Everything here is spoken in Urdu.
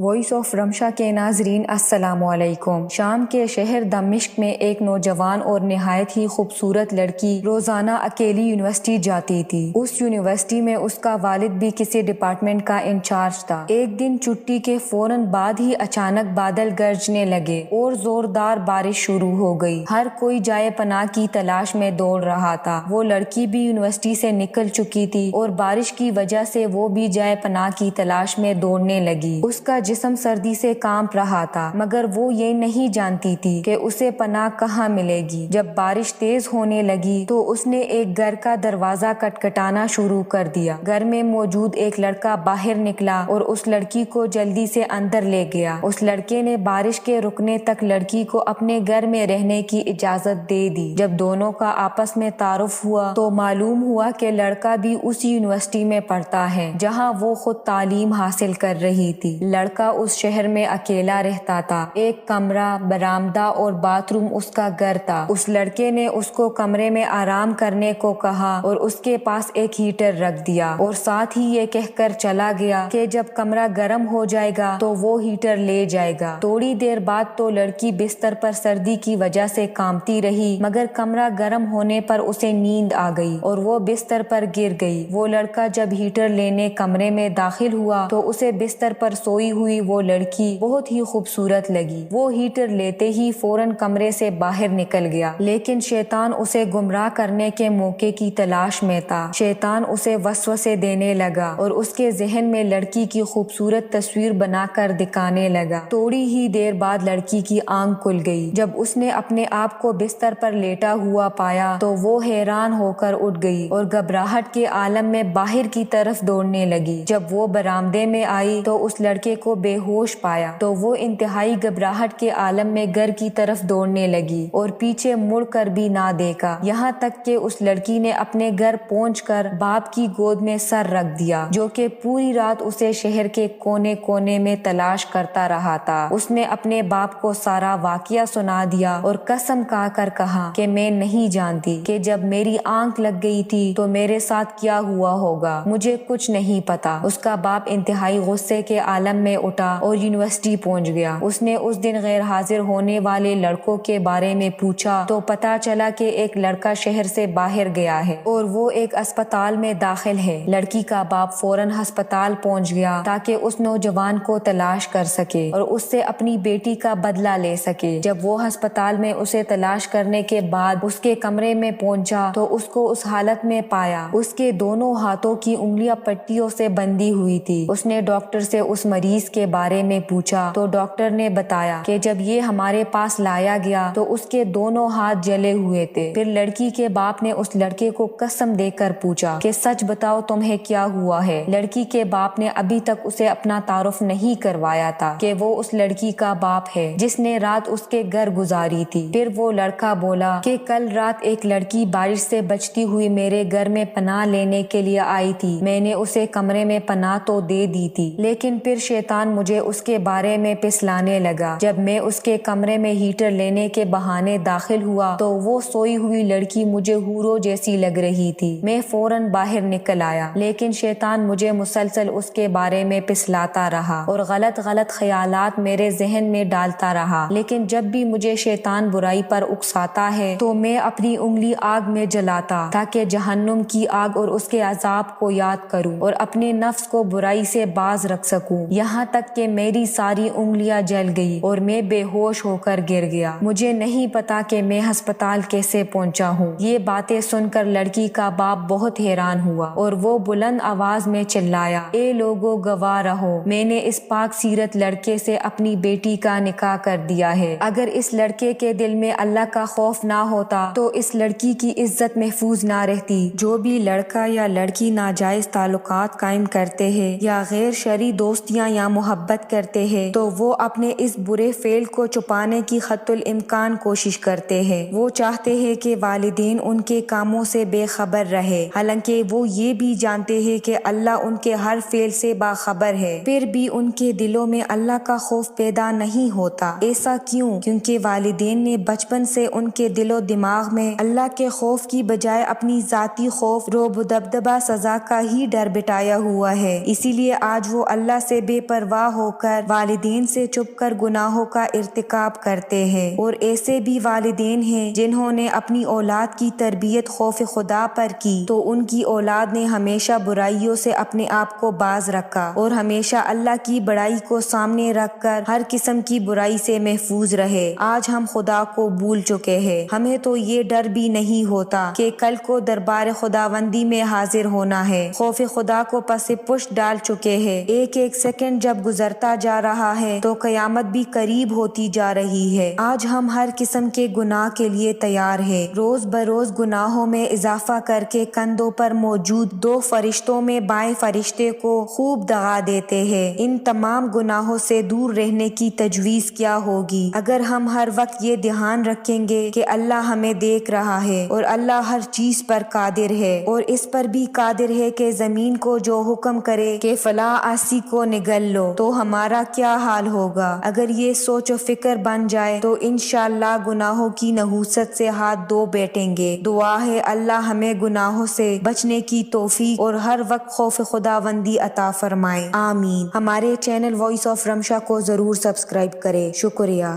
وائس آف رمشا کے ناظرین السلام علیکم۔ شام کے شہر دمشق میں ایک نوجوان اور نہایت ہی خوبصورت لڑکی روزانہ اکیلی یونیورسٹی جاتی تھی۔ اس یونیورسٹی میں اس کا والد بھی کسی ڈپارٹمنٹ کا انچارج تھا۔ ایک دن چھٹی کے فوراً بعد ہی اچانک بادل گرجنے لگے اور زوردار بارش شروع ہو گئی۔ ہر کوئی جائے پناہ کی تلاش میں دوڑ رہا تھا۔ وہ لڑکی بھی یونیورسٹی سے نکل چکی تھی اور بارش کی وجہ سے وہ بھی جائے پناہ کی تلاش میں دوڑنے لگی۔ اس کا جسم سردی سے کانپ رہا تھا، مگر وہ یہ نہیں جانتی تھی کہ اسے پناہ کہاں ملے گی۔ جب بارش تیز ہونے لگی تو اس نے ایک گھر کا دروازہ کٹکھٹانا شروع کر دیا۔ گھر میں موجود ایک لڑکا باہر نکلا اور اس لڑکی کو جلدی سے اندر لے گیا۔ اس لڑکے نے بارش کے رکنے تک لڑکی کو اپنے گھر میں رہنے کی اجازت دے دی۔ جب دونوں کا آپس میں تعارف ہوا تو معلوم ہوا کہ لڑکا بھی اسی یونیورسٹی میں پڑھتا ہے جہاں وہ خود تعلیم حاصل کر رہی تھی۔ لڑکا اس شہر میں اکیلا رہتا تھا۔ ایک کمرہ، برآمدہ اور باتھ روم اس کا گھر تھا۔ اس لڑکے نے اس کو کمرے میں آرام کرنے کو کہا اور اس کے پاس ایک ہیٹر رکھ دیا اور ساتھ ہی یہ کہہ کر چلا گیا کہ جب کمرہ گرم ہو جائے گا تو وہ ہیٹر لے جائے گا۔ تھوڑی دیر بعد تو لڑکی بستر پر سردی کی وجہ سے کانپتی رہی، مگر کمرہ گرم ہونے پر اسے نیند آ گئی اور وہ بستر پر گر گئی۔ وہ لڑکا جب ہیٹر لینے کمرے میں داخل ہوا تو اسے بستر پر سوئی ہوئی وہ لڑکی بہت ہی خوبصورت لگی۔ وہ ہیٹر لیتے ہی فوراً کمرے سے باہر نکل گیا، لیکن شیطان اسے گمراہ کرنے کے موقع کی تلاش میں تھا۔ شیطان اسے وسوسے دینے لگا اور اس کے ذہن میں لڑکی کی خوبصورت تصویر بنا کر دکھانے لگا۔ تھوڑی ہی دیر بعد لڑکی کی آنکھ کھل گئی۔ جب اس نے اپنے آپ کو بستر پر لیٹا ہوا پایا تو وہ حیران ہو کر اٹھ گئی اور گھبراہٹ کے عالم میں باہر کی طرف دوڑنے لگی۔ جب وہ برآمدے میں آئی تو اس لڑکے کو بے ہوش پایا تو وہ انتہائی گھبراہٹ کے عالم میں گھر کی طرف دوڑنے لگی اور پیچھے مڑ کر بھی نہ دیکھا، یہاں تک کہ اس لڑکی نے اپنے گھر پہنچ کر باپ کی گود میں سر رکھ دیا، جو کہ پوری رات اسے شہر کے کونے کونے میں تلاش کرتا رہا تھا۔ اس نے اپنے باپ کو سارا واقعہ سنا دیا اور قسم کھا کر کہا کہ میں نہیں جانتی کہ جب میری آنکھ لگ گئی تھی تو میرے ساتھ کیا ہوا ہوگا، مجھے کچھ نہیں پتا۔ اس کا باپ انتہائی غصے کے عالم میں اٹھا اور یونیورسٹی پہنچ گیا۔ اس نے اس دن غیر حاضر ہونے والے لڑکوں کے بارے میں پوچھا تو پتا چلا کہ ایک لڑکا شہر سے باہر گیا ہے اور وہ ایک اسپتال میں داخل ہے۔ لڑکی کا باپ فوراً ہسپتال پہنچ گیا تاکہ اس نوجوان کو تلاش کر سکے اور اس سے اپنی بیٹی کا بدلہ لے سکے۔ جب وہ ہسپتال میں اسے تلاش کرنے کے بعد اس کے کمرے میں پہنچا تو اس کو اس حالت میں پایا۔ اس کے دونوں ہاتھوں کی انگلیاں پٹیوں سے بندھی ہوئی تھی۔ اس نے ڈاکٹر سے اس مریض کے بارے میں پوچھا تو ڈاکٹر نے بتایا کہ جب یہ ہمارے پاس لایا گیا تو اس کے دونوں ہاتھ جلے ہوئے تھے۔ پھر لڑکی کے باپ نے اس لڑکے کو قسم دے کر پوچھا کہ سچ بتاؤ تمہیں کیا ہوا ہے۔ لڑکی کے باپ نے ابھی تک اسے اپنا تعارف نہیں کروایا تھا کہ وہ اس لڑکی کا باپ ہے جس نے رات اس کے گھر گزاری تھی۔ پھر وہ لڑکا بولا کہ کل رات ایک لڑکی بارش سے بچتی ہوئی میرے گھر میں پناہ لینے کے لیے آئی تھی۔ میں نے اسے کمرے میں پناہ تو دے دی تھی، لیکن پھر شیطان مجھے اس کے بارے میں پھسلانے لگا۔ جب میں اس کے کمرے میں ہیٹر لینے کے بہانے داخل ہوا تو وہ سوئی ہوئی لڑکی مجھے حوروں جیسی لگ رہی تھی۔ میں فوراً باہر نکل آیا، لیکن شیطان مجھے مسلسل اس کے بارے میں پھسلاتا رہا اور غلط خیالات میرے ذہن میں ڈالتا رہا۔ لیکن جب بھی مجھے شیطان برائی پر اکساتا ہے تو میں اپنی انگلی آگ میں جلاتا تاکہ جہنم کی آگ اور اس کے عذاب کو یاد کروں اور اپنے نفس کو برائی سے باز رکھ سکوں، یہاں تک کہ میری ساری انگلیاں جل گئی اور میں بے ہوش ہو کر گر گیا۔ مجھے نہیں پتا کہ میں ہسپتال کیسے پہنچا ہوں۔ یہ باتیں سن کر لڑکی کا باپ بہت حیران ہوا اور وہ بلند آواز میں چلایا، اے لوگو گواہ رہو، میں نے اس پاک سیرت لڑکے سے اپنی بیٹی کا نکاح کر دیا ہے۔ اگر اس لڑکے کے دل میں اللہ کا خوف نہ ہوتا تو اس لڑکی کی عزت محفوظ نہ رہتی۔ جو بھی لڑکا یا لڑکی ناجائز تعلقات قائم کرتے ہیں یا غیر شرعی دوستیاں یا محبت کرتے ہیں تو وہ اپنے اس برے فعل کو چھپانے کی حتی الامکان کوشش کرتے ہیں۔ وہ چاہتے ہیں کہ والدین ان کے کاموں سے بے خبر رہے، حالانکہ وہ یہ بھی جانتے ہیں کہ اللہ ان کے ہر فعل سے باخبر ہے، پھر بھی ان کے دلوں میں اللہ کا خوف پیدا نہیں ہوتا۔ ایسا کیوں؟ کیونکہ والدین نے بچپن سے ان کے دل و دماغ میں اللہ کے خوف کی بجائے اپنی ذاتی خوف، رعب و دبدبہ، سزا کا ہی ڈر بٹھایا ہوا ہے، اسی لیے آج وہ اللہ سے بے پرواہ پرواہ ہو کر والدین سے چھپ کر گناہوں کا ارتکاب کرتے ہیں، اور ایسے بھی والدین ہیں جنہوں نے اپنی اولاد کی تربیت خوف خدا پر کی تو ان کی اولاد نے ہمیشہ برائیوں سے اپنے آپ کو باز رکھا اور ہمیشہ اللہ کی بڑائی کو سامنے رکھ کر ہر قسم کی برائی سے محفوظ رہے۔ آج ہم خدا کو بھول چکے ہیں، ہمیں تو یہ ڈر بھی نہیں ہوتا کہ کل کو دربار خداوندی میں حاضر ہونا ہے۔ خوف خدا کو پس پشت ڈال چکے ہیں۔ ایک ایک سیکنڈ جب گزرتا جا رہا ہے تو قیامت بھی قریب ہوتی جا رہی ہے۔ آج ہم ہر قسم کے گناہ کے لیے تیار ہیں۔ روز بروز گناہوں میں اضافہ کر کے کندھوں پر موجود 2 فرشتوں میں بائیں فرشتے کو خوب دغا دیتے ہیں۔ ان تمام گناہوں سے دور رہنے کی تجویز کیا ہوگی اگر ہم ہر وقت یہ دھیان رکھیں گے کہ اللہ ہمیں دیکھ رہا ہے اور اللہ ہر چیز پر قادر ہے، اور اس پر بھی قادر ہے کہ زمین کو جو حکم کرے کہ فلاں آسی کو نگل لو، تو ہمارا کیا حال ہوگا۔ اگر یہ سوچ و فکر بن جائے تو انشاءاللہ گناہوں کی نحوست سے ہاتھ دھو بیٹھیں گے۔ دعا ہے اللہ ہمیں گناہوں سے بچنے کی توفیق اور ہر وقت خوف خداوندی عطا فرمائے، آمین۔ ہمارے چینل وائس آف رمشا کو ضرور سبسکرائب کریں، شکریہ۔